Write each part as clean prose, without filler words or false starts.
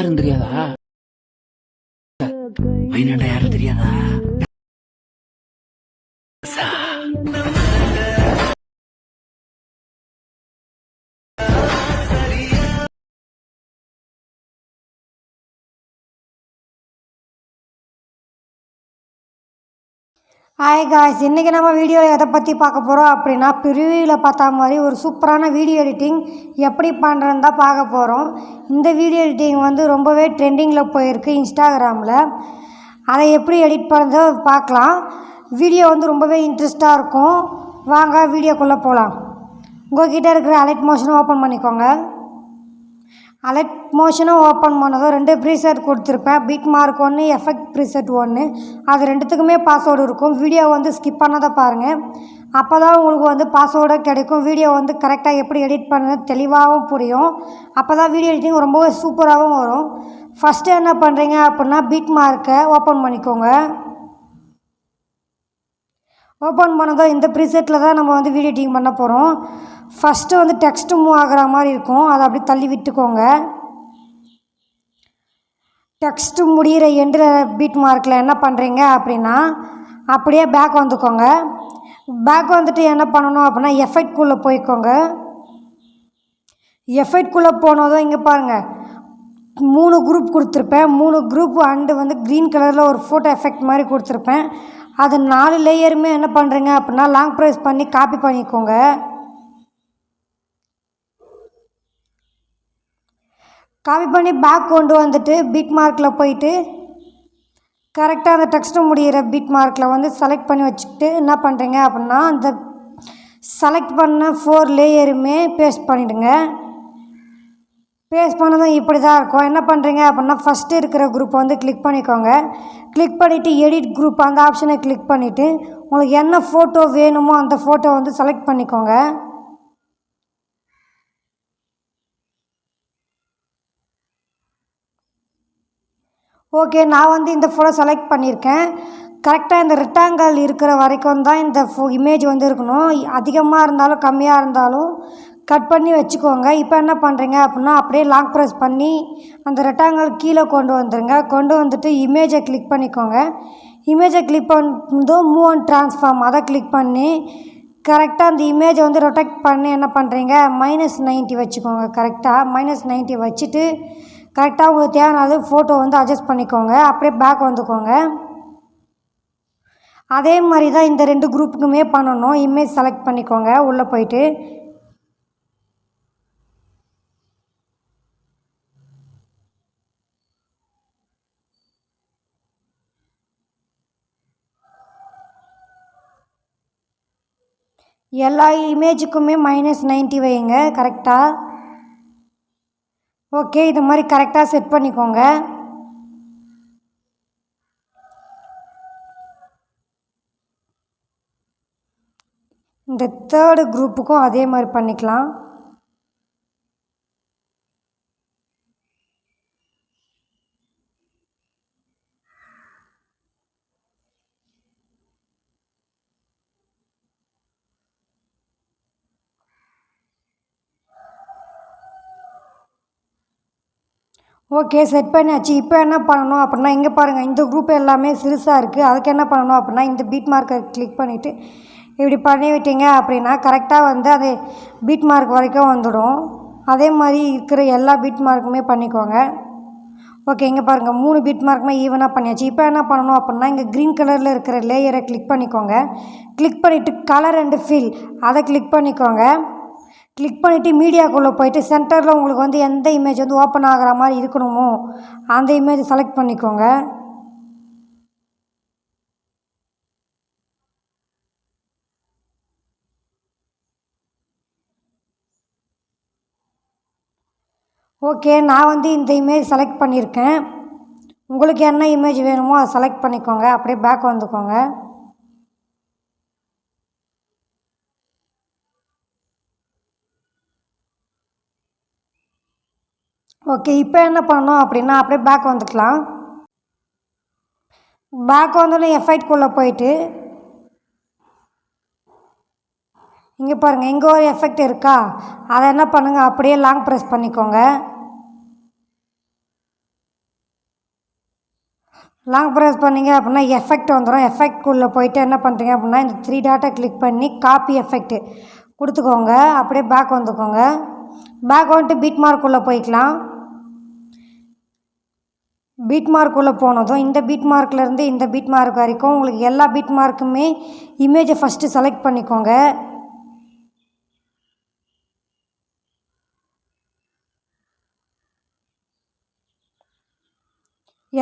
யாருன்னு தெரியாதா? மைனாண்டா யாருன்னு தெரியாதா? ஹாய் காய்ஸ், இன்றைக்கி நம்ம வீடியோவில் எதை பற்றி பார்க்க போகிறோம் அப்படின்னா, ப்ரிவியூவில் பார்த்தா மாதிரி ஒரு சூப்பரான வீடியோ எடிட்டிங் எப்படி பண்ணுறதுன்னு தான் பார்க்க போகிறோம். இந்த வீடியோ எடிட்டிங் வந்து ரொம்பவே ட்ரெண்டிங்கில் போயிருக்கு இன்ஸ்டாகிராமில். அதை எப்படி எடிட் பண்ணுறதோ பார்க்கலாம். வீடியோ வந்து ரொம்பவே இன்ட்ரெஸ்ட்டாக இருக்கும். வாங்க வீடியோக்குள்ளே போகலாம். உங்கள்கிட்ட இருக்கிற அலைட் மோஷனை ஓப்பன் பண்ணிக்கோங்க. அலைட் மோஷனும் ஓப்பன் பண்ணதும் 2 ப்ரீசெட் கொடுத்துருப்பேன். Beat mark 1, effect preset 1. அது ரெண்டுத்துக்குமே பாஸ்வேர்டு இருக்கும். வீடியோ வந்து ஸ்கிப் பண்ணதை பாருங்கள். அப்போ தான் உங்களுக்கு வந்து பாஸ்வேர்டு கிடைக்கும். வீடியோ வந்து கரெக்டாக எப்படி எடிட் பண்ணுறது தெளிவாகவும் புரியும். அப்போ தான் வீடியோ எடிட்டிங் ரொம்பவே சூப்பராகவும் வரும். ஃபஸ்ட்டு என்ன பண்ணுறீங்க அப்படின்னா, பீட் மார்க்கை ஓப்பன் பண்ணிக்கோங்க. ஓப்பன் பண்ணதும் இந்த ப்ரீசெட்டில் தான் நம்ம வந்து வீடியோ எடிட்டிங் பண்ண போகிறோம். ஃபஸ்ட்டு வந்து டெக்ஸ்ட்டு மூவ் ஆகிற மாதிரி இருக்கும். அதை அப்படி தள்ளி விட்டுக்கோங்க. டெக்ஸ்ட்டு முடிகிற எண்டில் பீட் மார்க்கில் என்ன பண்ணுறீங்க அப்படின்னா, அப்படியே பேக் வந்துக்கோங்க. பேக் வந்துட்டு என்ன பண்ணணும் அப்படின்னா, எஃபெக்ட்குள்ளே போய்க்கோங்க. எஃபெக்ட்குள்ளே போனதும் இங்கே பாருங்கள், 3 குரூப் கொடுத்துருப்பேன். 3 குரூப் அண்டு வந்து க்ரீன் கலரில் ஒரு ஃபோட்டோ எஃபெக்ட் மாதிரி கொடுத்துருப்பேன். அது 4 லேயருமே என்ன பண்ணுறீங்க அப்படின்னா, லாங் ப்ரெஸ் பண்ணி காப்பி பண்ணிக்கோங்க. காப்பி பண்ணி பேக் கொண்டு வந்துட்டு பீட் மார்க்கில் போயிட்டு கரெக்டாக அந்த டெக்ஸ்ட்டு முடிகிற பீட் மார்க்கில் வந்து செலக்ட் பண்ணி வச்சுக்கிட்டு என்ன பண்ணுறீங்க அப்படின்னா, அந்த செலக்ட் பண்ண 4 லேயருமே பேஸ்ட் பண்ணிவிடுங்க. பேஸ்ட் பண்ணதும் இப்படி தான் இருக்கும். என்ன பண்ணுறீங்க அப்படின்னா, ஃபஸ்ட்டு இருக்கிற குரூப்பை வந்து கிளிக் பண்ணிக்கோங்க. கிளிக் பண்ணிவிட்டு எடிட் குரூப் அந்த ஆப்ஷனை கிளிக் பண்ணிவிட்டு உங்களுக்கு என்ன ஃபோட்டோ வேணுமோ அந்த ஃபோட்டோ வந்து செலக்ட் பண்ணிக்கோங்க. ஓகே, நான் வந்து இந்த ஃபோட்டோ செலக்ட் பண்ணியிருக்கேன். கரெக்டாக இந்த ரெக்டாங்கிள் இருக்கிற வரைக்கும் தான் இந்த இமேஜ் வந்து இருக்கணும். அதிகமாக இருந்தாலும் கம்மியாக இருந்தாலும் கட் பண்ணி வச்சுக்கோங்க. இப்போ என்ன பண்ணுறீங்க அப்படின்னா, அப்படியே லாங் ப்ரெஸ் பண்ணி அந்த ரெக்டாங்கிள் கீழே கொண்டு வந்துடுங்க. கொண்டு வந்துட்டு இமேஜை கிளிக் பண்ணிக்கோங்க. இமேஜை கிளிக் பண்ணதும் மூவ் அண்ட் ட்ரான்ஸ்ஃபார்ம் அதை கிளிக் பண்ணி கரெக்டாக அந்த இமேஜை வந்து ரொட்டேட் பண்ணி என்ன பண்ணுறீங்க, -90 வச்சுக்கோங்க. கரெக்டாக -90 வச்சுட்டு கரெக்டாக உங்களுக்கு தேவையான ஃபோட்டோ வந்து அட்ஜஸ்ட் பண்ணிக்கோங்க. அப்படியே பேக் வந்துக்கோங்க. அதே மாதிரி தான் இந்த 2 குரூப்புக்குமே பண்ணணும். இமேஜ் செலக்ட் பண்ணிக்கோங்க. உள்ளே போயிட்டு எல்லா இமேஜுக்குமே -90 வைங்க கரெக்டாக. ஓகே, இது மாதிரி கரெக்டாக செட் பண்ணிக்கோங்க. இந்த 3rd குரூப்புக்கும் அதே மாதிரி பண்ணிக்கலாம். ஓகே, செட் பண்ணியாச்சு. இப்போ என்ன பண்ணணும் அப்படின்னா, இங்கே பாருங்கள், இந்த குரூப் எல்லாமே சிறுசாக இருக்குது. அதுக்கு என்ன பண்ணணும் அப்படின்னா, இந்த பீட் மார்க்கை கிளிக் பண்ணிவிட்டு இப்படி பண்ணிவிட்டீங்க அப்படின்னா கரெக்டாக வந்து அது பீட் மார்க் வரைக்கும் வந்துடும். அதே மாதிரி இருக்கிற எல்லா பீட் மார்க்குமே பண்ணிக்கோங்க. ஓகே, இங்கே பாருங்கள், 3 பீட் மார்க்குமே ஈவனாக பண்ணியாச்சு. இப்போ என்ன பண்ணணும் அப்படின்னா, இங்கே க்ரீன் கலரில் இருக்கிற லேயரை கிளிக் பண்ணிக்கோங்க. கிளிக் பண்ணிவிட்டு கலர் அண்டு ஃபில் அதை கிளிக் பண்ணிக்கோங்க. கிளிக் பண்ணிவிட்டு மீடியாக்குள்ளே போயிட்டு சென்டரில் உங்களுக்கு வந்து எந்த இமேஜ் வந்து ஓப்பன் ஆகிற மாதிரி இருக்கணுமோ அந்த இமேஜை செலக்ட் பண்ணிக்கோங்க. ஓகே, நான் வந்து இந்த இமேஜ் செலக்ட் பண்ணியிருக்கேன். உங்களுக்கு என்ன இமேஜ் வேணுமோ அதை செலக்ட் பண்ணிக்கோங்க. அப்படியே பேக் வந்துக்கோங்க. ஓகே, இப்போ என்ன பண்ணணும் அப்படின்னா, அப்படியே பேக் வந்துக்கலாம். பேக் வந்தோடனே எஃபெக்ட்குள்ளே போயிட்டு இங்கே பாருங்கள், இங்கே ஒரு எஃபெக்ட் இருக்கா, அதை என்ன பண்ணுங்கள், அப்படியே லாங் ப்ரெஸ் பண்ணிக்கோங்க. லாங் ப்ரெஸ் பண்ணிங்க அப்படின்னா எஃபெக்ட் வந்துடும். எஃபெக்ட்குள்ளே போயிட்டு என்ன பண்ணுறீங்க அப்படின்னா இந்த 3 டாட்டை கிளிக் பண்ணி காப்பி எஃபெக்ட்டு கொடுத்துக்கோங்க. அப்படியே பேக் வந்துக்கோங்க. பேக் வந்துட்டு பீட் மார்க்குள்ளே போய்க்கலாம். பீட் மார்க்குள்ளே போனதும் இந்த பீட் மார்க்லேருந்து இந்த பீட் மார்க் வரைக்கும் உங்களுக்கு எல்லா பீட் மார்க்குமே இமேஜை ஃபஸ்ட்டு செலக்ட் பண்ணிக்கோங்க.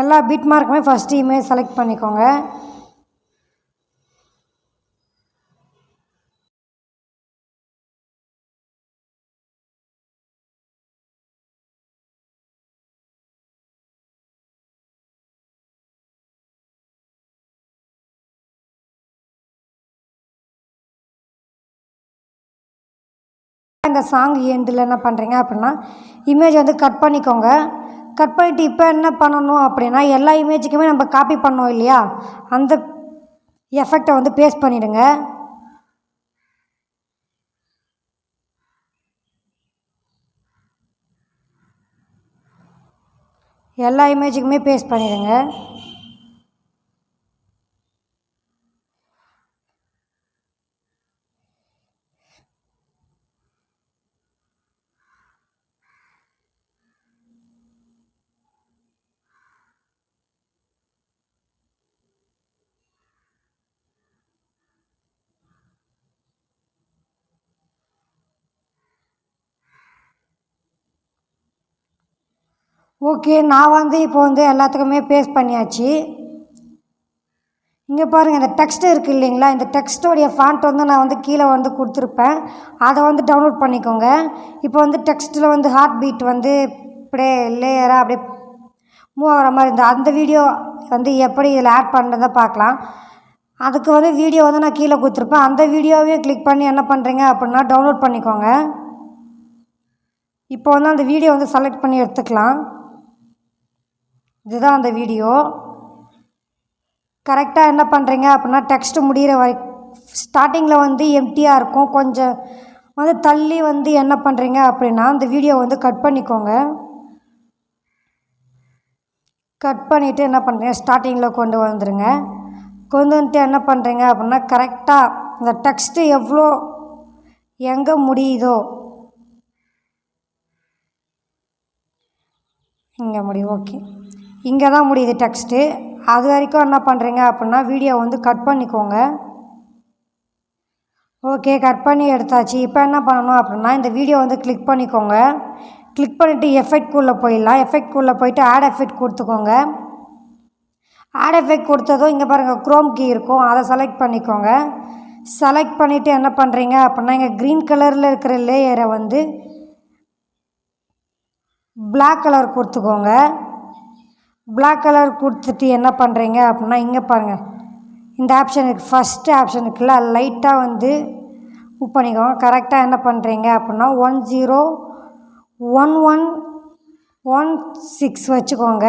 எல்லா பீட் மார்க்குமே ஃபஸ்ட்டு இமேஜ் செலக்ட் பண்ணிக்கோங்க. இந்த சாங் எண்டில் என்ன பண்ணுறீங்க அப்படின்னா இமேஜ் வந்து கட் பண்ணிக்கோங்க. கட் பண்ணிவிட்டு இப்போ என்ன பண்ணணும் அப்படின்னா எல்லா இமேஜுக்குமே நம்ம காப்பி பண்ணோம் இல்லையா, அந்த எஃபெக்டை வந்து பேஸ்ட் பண்ணிவிடுங்க. எல்லா இமேஜுக்குமே பேஸ்ட் பண்ணிடுங்க. ஓகே, நான் வந்து இப்போ வந்து எல்லாத்துக்குமே பேஸ்ட் பண்ணியாச்சு. இங்கே பாருங்கள், இந்த டெக்ஸ்ட் இருக்குது இல்லைங்களா, இந்த டெக்ஸ்ட்டோடைய ஃபாண்ட் வந்து நான் வந்து கீழே வந்து கொடுத்துருப்பேன். அதை வந்து டவுன்லோட் பண்ணிக்கோங்க. இப்போ வந்து டெக்ஸ்ட்டில் வந்து ஹார்ட் பீட் வந்து அப்படியே லேயராக அப்படியே மூவ் ஆகிற மாதிரி இருந்தால் அந்த வீடியோ வந்து எப்படி இதில் ஆட் பண்ணுறதை பார்க்கலாம். அதுக்கு வந்து வீடியோ வந்து நான் கீழே கொடுத்துருப்பேன். அந்த வீடியோவையும் கிளிக் பண்ணி என்ன பண்ணுறீங்க அப்படின்னா டவுன்லோட் பண்ணிக்கோங்க. இப்போ வந்து அந்த வீடியோ வந்து செலக்ட் பண்ணி எடுத்துக்கலாம். இதுதான் அந்த வீடியோ. கரெக்டாக என்ன பண்ணுறீங்க அப்படின்னா டெக்ஸ்ட்டு முடிகிற ஸ்டார்டிங்கில் வந்து எம்டியாக இருக்கும். கொஞ்சம் வந்து தள்ளி வந்து என்ன பண்ணுறீங்க அப்படின்னா அந்த வீடியோ வந்து கட் பண்ணிக்கோங்க. கட் பண்ணிவிட்டு என்ன பண்ணுறீங்க ஸ்டார்டிங்கில் கொண்டு வந்துடுங்க. கொண்டு வந்துட்டு என்ன பண்ணுறீங்க அப்படின்னா கரெக்டாக இந்த டெக்ஸ்ட்டு எவ்வளோ எங்கே முடியுதோ இங்கே முடியும். ஓகே, இங்கே தான் முடியுது டெக்ஸ்ட்டு. அது வரைக்கும் என்ன பண்ணுறீங்க அப்படின்னா வீடியோ வந்து கட் பண்ணிக்கோங்க. ஓகே, கட் பண்ணி எடுத்தாச்சு. இப்போ என்ன பண்ணணும் அப்படின்னா இந்த வீடியோ வந்து கிளிக் பண்ணிக்கோங்க. கிளிக் பண்ணிவிட்டு எஃபெக்ட்குள்ளே போயிடலாம். எஃபெக்ட்குள்ளே போயிட்டு ஆட் எஃபெக்ட் கொடுத்துக்கோங்க. ஆட் எஃபெக்ட் கொடுத்ததும் இங்கே பாருங்கள் க்ரோம் கீ இருக்கும், அதை செலக்ட் பண்ணிக்கோங்க. செலக்ட் பண்ணிவிட்டு என்ன பண்ணுறீங்க அப்படின்னா இங்கே க்ரீன் கலரில் இருக்கிற லேயரை வந்து பிளாக் கலர் கொடுத்துக்கோங்க. பிளாக் கலர் கொடுத்துட்டு என்ன பண்ணுறீங்க அப்படின்னா இங்கே பாருங்கள் இந்த ஆப்ஷனுக்கு ஃபஸ்ட்டு ஆப்ஷனுக்குள்ள லைட்டாக வந்து மூவ் பண்ணிக்கோங்க. கரெக்டாக என்ன பண்ணுறீங்க அப்படின்னா 101116 வச்சுக்கோங்க.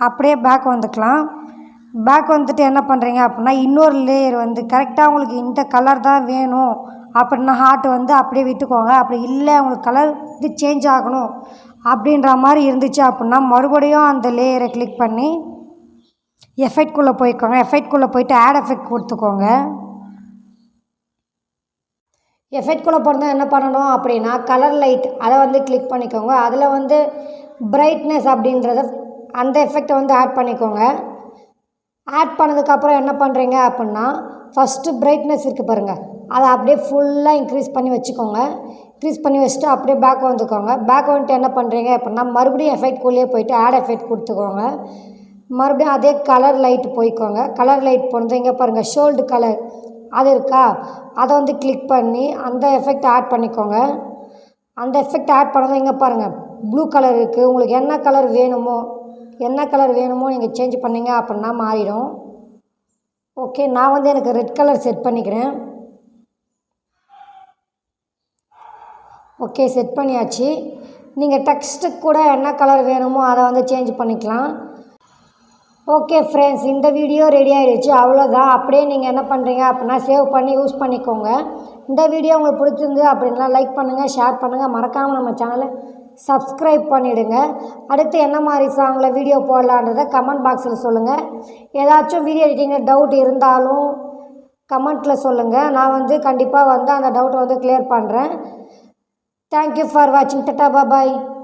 அப்படியே பேக் வந்துக்கலாம். பேக் வந்துட்டு என்ன பண்ணுறீங்க அப்படின்னா இன்னொரு லேயர் வந்து கரெக்டாக உங்களுக்கு இந்த கலர் தான் வேணும் அப்படின்னா ஹார்ட் வந்து அப்படியே விட்டுக்கோங்க. அப்படி இல்லை உங்களுக்கு கலர் இது சேஞ்ச் ஆகணும் அப்படின்ற மாதிரி இருந்துச்சு அப்படின்னா மறுபடியும் அந்த லேயரை கிளிக் பண்ணி எஃபெக்ட்குள்ளே போய்க்கோங்க. எஃபெக்ட்குள்ளே போயிட்டு ஆட் எஃபெக்ட் கொடுத்துக்கோங்க. எஃபெக்ட்குள்ளே போனால் என்ன பண்ணணும் அப்படின்னா கலர் லைட் அதை வந்து கிளிக் பண்ணிக்கோங்க. அதில் வந்து பிரைட்னஸ் அப்படின்றத அந்த எஃபெக்டை வந்து ஆட் பண்ணிக்கோங்க. ஆட் பண்ணதுக்கப்புறம் என்ன பண்ணுறீங்க அப்படின்னா ஃபஸ்ட்டு பிரைட்னஸ் இருக்குது பாருங்கள், அதை அப்படியே ஃபுல்லாக இன்க்ரீஸ் பண்ணி வச்சுக்கோங்க. இன்க்ரீஸ் பண்ணி வச்சுட்டு அப்படியே பேக் வந்துக்கோங்க. பேக் வந்துட்டு என்ன பண்ணுறீங்க அப்படின்னா மறுபடியும் எஃபெக்ட்குள்ளேயே போயிட்டு ஆட் எஃபெக்ட் கொடுத்துக்கோங்க. மறுபடியும் அதே கலர் லைட் போய்க்கோங்க. கலர் லைட் போனது இங்கே பாருங்கள் ஷோல்டு கலர் அது இருக்கா, அதை வந்து கிளிக் பண்ணி அந்த எஃபெக்ட் ஆட் பண்ணிக்கோங்க. அந்த எஃபெக்ட் ஆட் பண்ணதும் இங்கே பாருங்கள் ப்ளூ கலர் இருக்குது. உங்களுக்கு என்ன கலர் வேணுமோ நீங்கள் சேஞ்ச் பண்ணிங்க அப்படின்னா மாறிடும். ஓகே, நான் வந்து எனக்கு ரெட் கலர் செட் பண்ணிக்கிறேன். ஓகே, செட் பண்ணியாச்சு. நீங்கள் டெக்ஸ்ட்டுக்கு கூட என்ன கலர் வேணுமோ அதை வந்து சேஞ்ச் பண்ணிக்கலாம். ஓகே ஃப்ரெண்ட்ஸ், இந்த வீடியோ ரெடி ஆகிடுச்சு, அவ்வளோதான். அப்படியே நீங்கள் என்ன பண்ணுறீங்க அப்படின்னா சேவ் பண்ணி யூஸ் பண்ணிக்கோங்க. இந்த வீடியோ உங்களுக்கு பிடிச்சிருந்து அப்படின்னா லைக் பண்ணுங்கள், ஷேர் பண்ணுங்கள், மறக்காமல் நம்ம சேனலை சப்ஸ்கிரைப் பண்ணிவிடுங்க. அடுத்து என்ன மாதிரி சாங்கில் வீடியோ போடலான்றதை கமெண்ட் பாக்ஸில் சொல்லுங்கள். ஏதாச்சும் வீடியோ எடிட்டிங்கில் டவுட் இருந்தாலும் கமெண்ட்டில் சொல்லுங்கள். நான் கண்டிப்பாக அந்த டவுட்டை கிளியர் பண்ணுறேன். தேங்க்யூ ஃபார் வாட்சிங். டாடா பாய்.